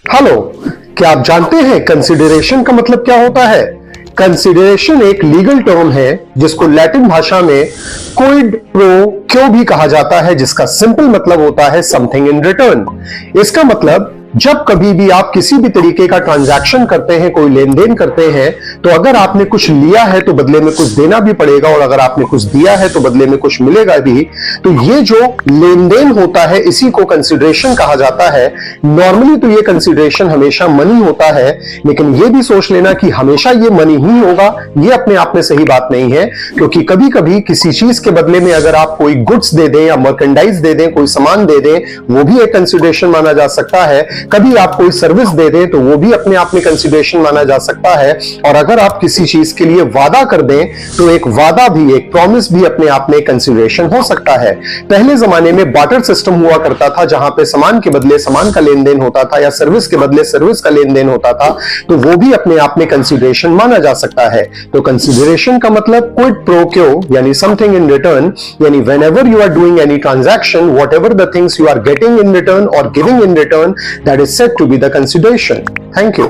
Hello, क्या आप जानते हैं कंसिडरेशन का मतलब क्या होता है? कंसिडरेशन एक लीगल टर्म है जिसको लैटिन भाषा में क्विड प्रो क्यो भी कहा जाता है, जिसका सिंपल मतलब होता है समथिंग इन रिटर्न। इसका मतलब जब कभी भी आप किसी भी तरीके का ट्रांजैक्शन करते हैं, कोई लेन देन करते हैं, तो अगर आपने कुछ लिया है तो बदले में कुछ देना भी पड़ेगा, और अगर आपने कुछ दिया है तो बदले में कुछ मिलेगा भी। तो ये जो लेन देन होता है इसी को कंसिडरेशन कहा जाता है। नॉर्मली तो ये कंसिडरेशन हमेशा मनी होता है, लेकिन ये भी सोच लेना कि हमेशा ये मनी ही होगा, ये अपने आप में सही बात नहीं है, क्योंकि कभी कभी किसी चीज के बदले में अगर आप कोई गुड्स दे दें या मर्केंडाइज दे दें, कोई सामान दे दें, वो भी एक कंसिडरेशन माना जा सकता है। कभी आप कोई सर्विस दे दें तो वो भी अपने आप में कंसिडरेशन माना जा सकता है। और अगर आप किसी चीज के लिए वादा कर दें तो एक वादा भी, एक प्रॉमिस भी अपने आप में कंसिडरेशन हो सकता है। पहले जमाने में बार्टर सिस्टम हुआ करता था, जहां पे सामान के बदले सामान का लेन देन होता था या सर्विस के बदले सर्विस का लेन देन होता था, तो वो भी अपने आप में कंसिडरेशन माना जा सकता है। तो कंसिडरेशन का मतलब क्विड प्रो क्यो यानी समथिंग इन रिटर्न, यानी whenever you are doing any transaction, whatever the things you are getting in return और giving in return, that is said to be the consideration. Thank you.